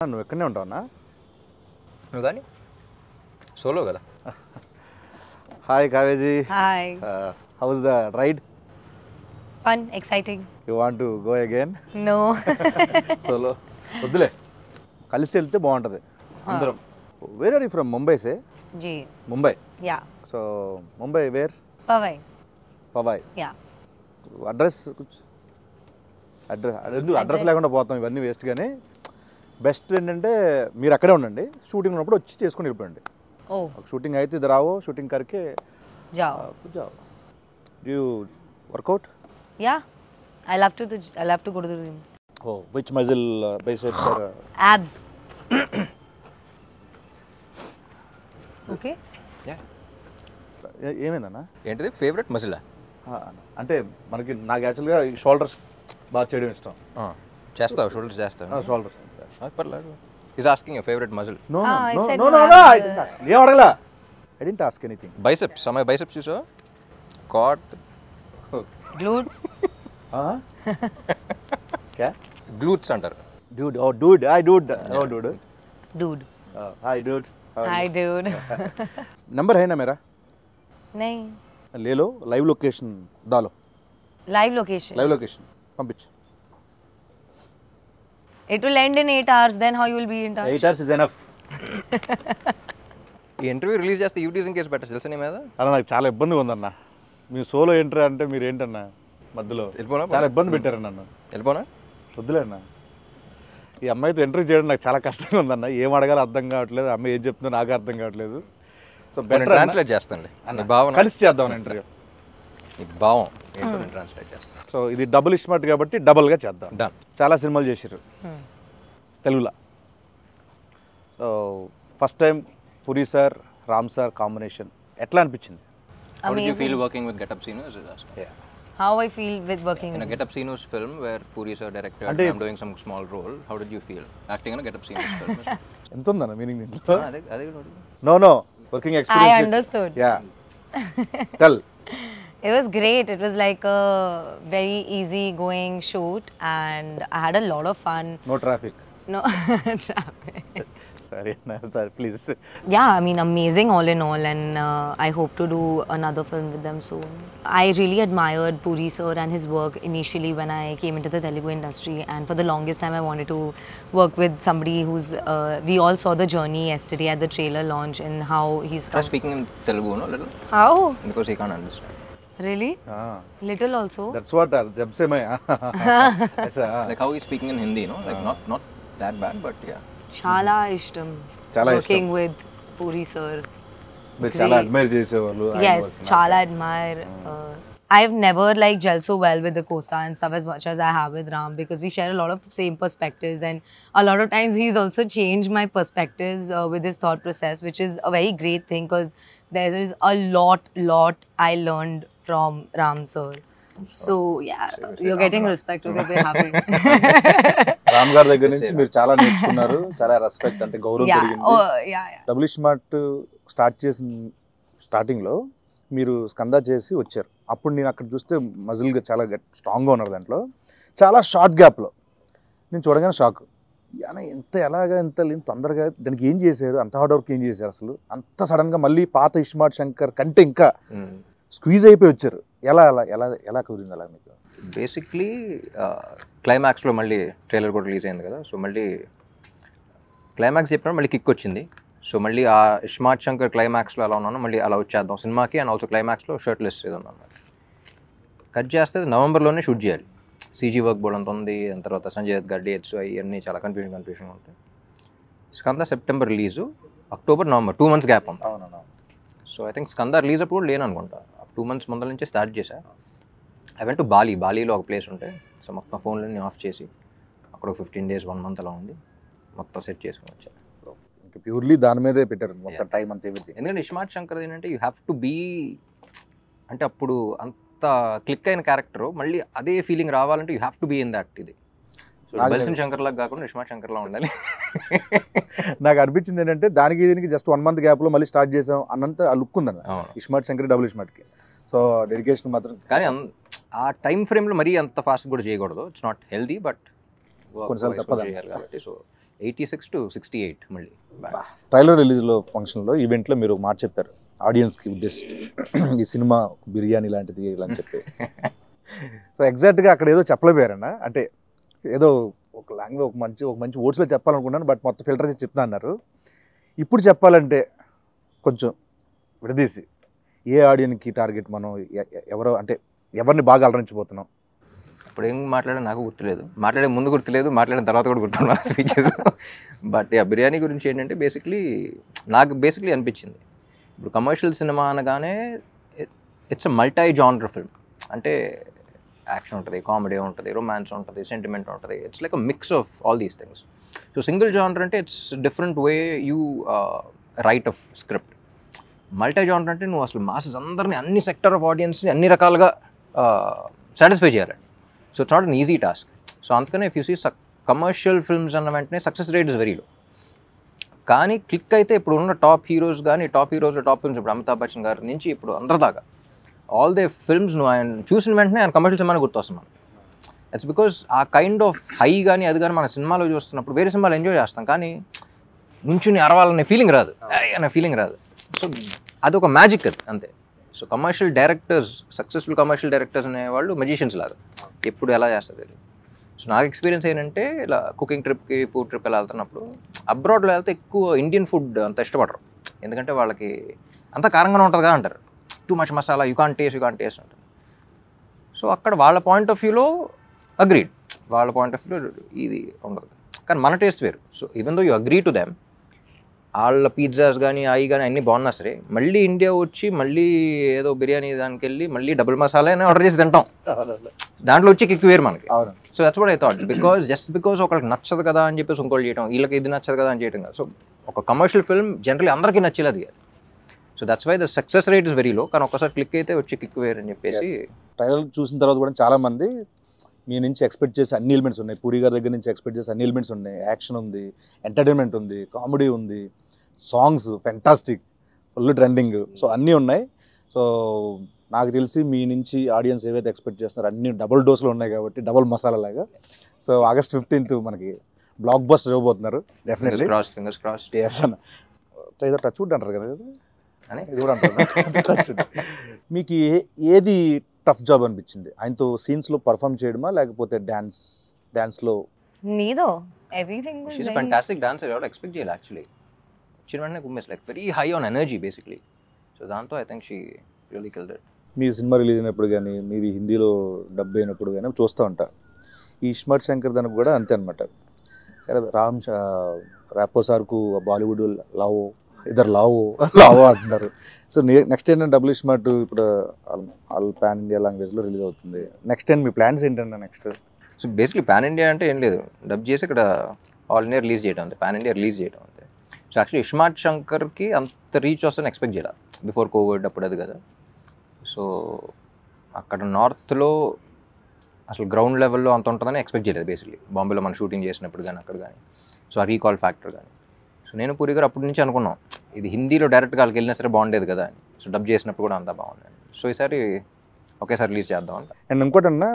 నువ్వు ఎక్కడనే ఉంటావన్నా? నువ్వు కానీ సోలో కదా. హాయ్ కావేజీ. Hi. How's the ride? Fun, exciting. You want to go again? No. Solo వద్దులే, కలిసి వెళ్తే బాగుంటుంది అందరం. Where are you from? Mumbai సే? G. Mumbai. Yeah. So Mumbai where? Pavai. Powai. Yeah. Address address లేకుండా పోతాం, ఇవన్నీ వేస్ట్. కానీ బెస్ట్ ఏంటంటే మీరు అక్కడే ఉండండి, షూటింగ్ ఉన్నప్పుడు వచ్చి చేసుకొని వెళ్ళిపోండి. Oh. షూటింగ్ అయితే ఇద్దరు రావో, షూటింగ్ కరికే Jao. जाओ. Do you work out? Yeah. I love to go to the gym. Oh, which muscle, biceps or? Abs. Okay. ఏమైందన్నా? ఏంటిది ఫేవరెట్ మజిలా? అంటే మనకి నాకు యాక్చువల్గా షోల్డర్స్ బాగా చేయడం ఇష్టం. చేస్తావు షోల్డర్స్ చేస్తావు? షోల్డర్స్. పర్లేదు. Is asking your favourite muscle. No I no said no no, no, I- I didn't ask. ఏం అడగలా. I didn't ask anything. Biceps, సమయ బైసెప్స్ చూసావా? కాట్ Glutes. क्या? గ్లూట్స్ అంటారు. Dude, oh dude, hi dude. Oh dude. Dude. Hi dude. Hi, dude. Number है ना मेरा? नहीं. ले लो, लाइव लोकेशन डालो. Live location. लाइव लोकेशन పంపించు. It will end in 8 hours. Then how you will be in touch? 8 hours is enough. ఈ interview release చేస్తే యూటీజన్ case పెట్టచ్చు తెలుసా నీ మీద? అలా నాకు చాలా ఇబ్బందిగా ఉందన్న. మీ సోలో ఎంట్రీ అంటే మీరు ఏంటన్నా మధ్యలో వెళ్ళిపోనా? చాలా ఇబ్బంది పెట్టారు నన్ను. వెళ్ళిపోనా? వద్దులే అన్న, ఈ అమ్మాయితో ఎంట్రీ చేయడం నాకు చాలా కష్టంగా ఉందన్న. ఏం అడగాలో అర్థం కావట్లేదు, అమ్మాయి ఏం చెప్తుందో నాకు అర్థం కావట్లేదు. సో నేను ట్రాన్స్లేట్ చేస్తానులే నీ భావన. కలిసి చేద్దాం ఇంటర్వ్యూ. నీ భావం ఏంటో నేను ట్రాన్స్లేట్ చేస్తాను. సో ఇది డబుల్ ఇస్మార్ట్ కాబట్టి డబుల్గా చేద్దాం. డన్. చాలా సినిమాలు చేసారు తెలుగులో. సో ఫస్ట్ టైం పురి సార్ రామ్ సార్ కాంబినేషన్ ఎట్లా అనిపించింది? How did you Amazing. feel working with Get Up Sinus? How I feel with working. In a Get Up Sinus film where Puri sir directed and I'm doing some small role, how did you feel acting in a Get Up Sinus film? ఎంత ఉందన్న meaning దీంట్లో? అదే no no, working I experience. understood. Yeah tell. It was great. It was like a very easy going shoot and I had a lot of fun. No traffic. No traffic. సరే అన్న, సరే please. Yeah, I mean, amazing all in all, and I hope to do another film with them soon. I really admired Puri sir and his work initially when I came into the Telugu industry, and for the longest time I wanted to work with somebody who's, we all saw the journey yesterday at the trailer launch and how he's Try speaking in Telugu, no, little, How? because he can't understand. Really? Little also? That's what జబ్ సే మై Like how he's speaking in Hindi, no, like not that bad, but yeah. Chala ishtam. Chala Working with Puri sir. మీరు చాలా admire చేసేవాళ్ళు. Yes, Chala admire. I've never like gelled so well with the Costa and stuff as much as I have with Ram because we share a lot of same perspectives and a lot of times he's also changed my perspectives with his thought process, which is a very great thing because there is a lot I learned from Ram sir. So yeah, you're getting respect. Okay, we're happy. Ram గారి దగ్గర నుంచి మీరు చాలా నేర్చుకున్నారు, చాలా respect అంటే గౌరవం Yeah. పెరిగింది. Oh yeah. Double smart start చేసిన స్టార్టింగ్లో మీరు స్కందా చేసి వచ్చారు. అప్పుడు నేను అక్కడ చూస్తే మజిల్గా చాలా స్ట్రాంగ్గా ఉన్నారు. దాంట్లో చాలా షార్ట్ గ్యాప్లో నేను చూడగానే షాక్. ఎంత ఎలాగా ఎంత తొందరగా దానికి ఏం చేశారు, అంత హార్డ్ వర్క్ ఏం చేశారు అసలు, అంత సడన్గా మళ్ళీ పాత ఇస్మార్ట్ శంకర్ కంటే ఇంకా స్క్వీజ్ అయిపోయి వచ్చారు. ఎలా ఎలా ఎలా ఎలా కుదిరింది అలా మీకు? బేసిక్లీ క్లైమాక్స్లో మళ్ళీ ట్రైలర్ కూడా రిలీజ్ అయింది కదా, సో మళ్ళీ క్లైమాక్స్ చెప్పినప్పుడు మళ్ళీ కిక్ వచ్చింది. సో మళ్ళీ ఆ ఇస్మార్ట్ శంకర్ క్లైమాక్స్లో ఎలా ఉన్నానో మళ్ళీ అలా వచ్చేద్దాం సినిమాకి. అండ్ ఆల్సో క్లైమాక్స్లో షర్ట్లెస్ ఏదో ఉన్నాను. కట్ చేస్తే నవంబర్లోనే షూట్ చేయాలి. సీజీ వర్క్ బోర్డ్ అంత ఉంది, దాని తర్వాత సంజయ్ దత్ గారి డేట్స్ అవన్నీ చాలా కన్ఫ్యూషన్ ఉంటాయి. Skanda September release, October November 2 months gap ఉంది. అవునన్నా. So I think Skanda release అప్పుడు కూడా లేను అనుకుంటా. 2 months ముందర నుంచే స్టార్ట్ చేశా. ఐ వెంట్ టు బాలీలో ఒక ప్లేస్ ఉంటే, సో మొత్తం ఫోన్లన్నీ ఆఫ్ చేసి అక్కడ 15 days 1 month అలా ఉండి మొత్తం సెట్ చేసుకుని వచ్చా. ఇంకా ప్యూర్లీ దాని మీదే పెట్టారు మొత్తం టైం అంతా ఎవ్రీథింగ్. ఎందుకంటే ఇస్మార్ట్ శంకర్ ఏంటంటే యూ హ్యావ్ టు బీ, అంటే అప్పుడు అంత క్లిక్ అయిన క్యారెక్టర్ మళ్ళీ అదే ఫీలింగ్ రావాలంటే you have to be in that. ఇది సో బల్సిన్ శంకర్ లాగా కాకుండా ఇస్మార్ట్ శంకర్లా ఉండాలి. నాకు అనిపించింది ఏంటంటే దానికి దీనికి జస్ట్ 1 month గ్యాప్లో మళ్ళీ స్టార్ట్ చేసాం అన్నంత ఆ లుక్ ఉందన్న ఇస్మార్ట్ శంకర్ డబుల్ ఇస్మార్ట్కి. సో డెడికేషన్ మాత్రం. కానీ ఆ టైం ఫ్రేమ్లో మరీ అంత ఫాస్ట్ కూడా చేయకూడదు. ఇట్స్ నాట్ హెల్దీ, బట్ కొన్నిసార్లు తప్పదు చేయాలి కాబట్టి. సో 86 to 68 మళ్ళీ. ట్రైలర్ రిలీజ్లో ఫంక్షన్లో ఈవెంట్లో మీరు ఒక మాట చెప్పారు ఆడియన్స్కి ఉద్దేశిస్తూ, ఈ సినిమా బిర్యానీ లాంటిది ఇలా అని చెప్పి. సో ఎగ్జాక్ట్గా అక్కడ ఏదో చెప్పలేకపోయారన్న, అంటే ఏదో ఒక లాంగ్వేజ్ ఒక మంచి వర్డ్స్లో చెప్పాలనుకున్నాను, బట్ మొత్తం ఫిల్టర్ చేసి చెప్తా అన్నారు. ఇప్పుడు చెప్పాలంటే కొంచెం విడదీసి ఏ ఆడియన్కి టార్గెట్, మనం ఎవరో అంటే ఎవరిని బాగా అలరించిపోతున్నాం? ఇప్పుడు ఏం మాట్లాడా నాకు గుర్తులేదు, మాట్లాడే ముందు గుర్తులేదు, మాట్లాడిన తర్వాత కూడా గుర్తున్నా స్పీచెస్. బట్ ఆ బిర్యానీ గురించి ఏంటంటే నాకు బేసిక్లీ అనిపించింది, ఇప్పుడు కమర్షియల్ సినిమా అనగానే it's a multi genre film. అంటే యాక్షన్ ఉంటుంది, కామెడీ ఉంటుంది, రొమాన్స్ ఉంటుంది, సెంటిమెంట్ ఉంటుంది. It's like a mix of all these things. So single genre అంటే it's different way you write of script. Multi genre అంటే నువ్వు అసలు మాసెస్ అందరినీ, అన్ని సెక్టర్ ఆఫ్ ఆడియన్స్ని అన్ని రకాలుగా సాటిస్ఫై చేయాలి. So it's not an easy task. So అందుకనే if you see commercial films అన్న వెంటనే success rate is very low. కానీ క్లిక్ అయితే ఇప్పుడు ఉన్న టాప్ హీరోస్ టాప్ ఫిల్మ్స్, ఇప్పుడు అమితాబ్ బచ్చన్ గారి నుంచి ఇప్పుడు అందరి దాకా ఆల్ దే ఫిల్మ్స్ నువ్వు ఆయన చూసిన వెంటనే ఆయన కమర్షియల్ సినిమాని గుర్తొస్తుంది మనకి. ఇట్స్ బికాస్ ఆ కైండ్ ఆఫ్ హై కానీ అది కానీ మన సినిమాలో చూస్తున్నప్పుడు వేరే సినిమాలు ఎంజాయ్ చేస్తాం, కానీ నుంచుని అరవాలనే ఫీలింగ్ రాదు, అనే ఫీలింగ్ రాదు. సో అదొక మ్యాజిక్ అది అంతే. So commercial directors, successful commercial directors అనేవాళ్ళు మెజిషియన్స్ లాగా, ఎప్పుడు ఎలా చేస్తుంది. సో నాకు ఎక్స్పీరియన్స్ ఏంటంటే ఇలా కుకింగ్ ట్రిప్కి, ఫుడ్ ట్రిప్ ఎలా వెళ్తున్నప్పుడు, అబ్రాడ్లో వెళ్తే ఎక్కువ ఇండియన్ ఫుడ్ అంత ఇష్టపడరు, ఎందుకంటే వాళ్ళకి అంత కారంగానే ఉంటుంది కదా అంటారు, too much masala, you can't taste అంటారు. సో అక్కడ వాళ్ళ పాయింట్ ఆఫ్ వ్యూలో అగ్రీడ్, వాళ్ళ పాయింట్ ఆఫ్ వ్యూలో ఇది ఉండదు, కానీ మన టేస్ట్ వేరు. So even though you agree to them, వాళ్ళ పిజ్జాస్ కానీ అవి కానీ అన్నీ బాగున్నా సరే, మళ్ళీ ఇండియా వచ్చి మళ్ళీ ఏదో బిర్యానీ దానికి వెళ్ళి మళ్ళీ డబుల్ మసాలా అని ఆర్డర్ చేసి తింటాం, దాంట్లో వచ్చి కిక్ వేరు మనకి. So that's what I thought, because ఒకరికి నచ్చదు కదా అని చెప్పేసి ఇంకోటి చేయడం, వీళ్ళకి ఇది నచ్చదు కదా అని చేయడం కాదు. సో ఒక కమర్షియల్ ఫిల్మ్ జనరల్లీ అందరికీ నచ్చేది అది. So that's why the success rate is very low, కానీ ఒకసారి క్లిక్ అయితే వచ్చి కిక్ వేరు అని చెప్పేసి. ట్రైలర్ చూసిన తర్వాత కూడా చాలామంది మీ నుంచి ఎక్స్పెక్ట్ చేసే అన్ని ఎలిమెంట్స్ ఉన్నాయి, పూరి గారి దగ్గర నుంచి ఎక్స్పెక్ట్ చేసే అన్ని ఎలిమెంట్స్ ఉన్నాయి, యాక్షన్ ఉంది, ఎంటర్టైన్మెంట్ ఉంది, కామెడీ ఉంది, songs fantastic, full trending, so అన్నీ ఉన్నాయి. సో నాకు తెలిసి మీ నుంచి ఆడియన్స్ ఏవైతే ఎక్స్పెక్ట్ చేస్తున్నారో అన్ని డబుల్ డోస్లో ఉన్నాయి కాబట్టి డబుల్ మసాలా లాగా. సో August 15th మనకి బ్లాక్ బస్టర్ ఇవ్వబోతున్నారు డెఫినెట్లీ. Fingers cross. ఏదో టచ్ వుడ్ అంటారు కదా అని, ఇది కూడా అంటారు. మీకు ఏది టఫ్ జాబ్ అనిపించింది? ఆయనతో సీన్స్లో పర్ఫామ్ చేయడమా, లేకపోతే డాన్స్లో? Neither. Everything was She's a very... fantastic dancer. I would expect jail actually. She went like very high on energy basically. So దాంతో I think she really killed it. Me cinema release అయినప్పుడు కానీ, మీవి హిందీలో dub అయినప్పుడు కానీ చూస్తూ ఉంటా. ఈ ఇస్మార్ట్ శంకర్ దానికి కూడా అంతే అనమాట. సరే ర్యాపో సార్కు బాలీవుడ్ లావో అంటున్నారు. సో నెక్స్ట్ ఏంటంటే డబుల్ ఇస్మార్ట్ ఇప్పుడు ఆల్ పాన్ ఇండియా లాంగ్వేజ్లో రిలీజ్ అవుతుంది. నెక్స్ట్ టైం మీ ప్లాన్స్ ఏంటంటే next? So basically pan India అంటే ఏం లేదు, డబ్ చేసి ఇక్కడ ఆల్ ఇండియా రిలీజ్ చేయడం అంతే, పాన్ ఇండియా రిలీజ్ చేయడం అంతే. సో యాక్చువల్లీ ఇస్మార్ట్ శంకర్కి అంత రీచ్ వస్తుందని ఎక్స్పెక్ట్ చేయాలి బిఫోర్ కోవిడ్ అప్పుడు అది కదా. సో అక్కడ నార్త్లో అసలు గ్రౌండ్ లెవెల్లో అంత ఉంటుందని ఎక్స్పెక్ట్ చేయలేదు బేసిక్లీ, బాంబేలో మనం షూటింగ్ చేసినప్పుడు కానీ అక్కడ కానీ. సో ఆ రీకాల్ ఫ్యాక్టర్ కానీ. సో నేను పూరి గారు అప్పటి నుంచి అనుకున్నాం ఇది హిందీలో డైరెక్ట్గా వాళ్ళకి వెళ్ళినా సరే బాగుండేది కదా అని. సో డబ్ చేసినప్పుడు కూడా అంతా బాగుంది. సో ఈసారి ఒకేసారి రిలీజ్ చేద్దాం అంట. అండ్ ఇంకోటన్నా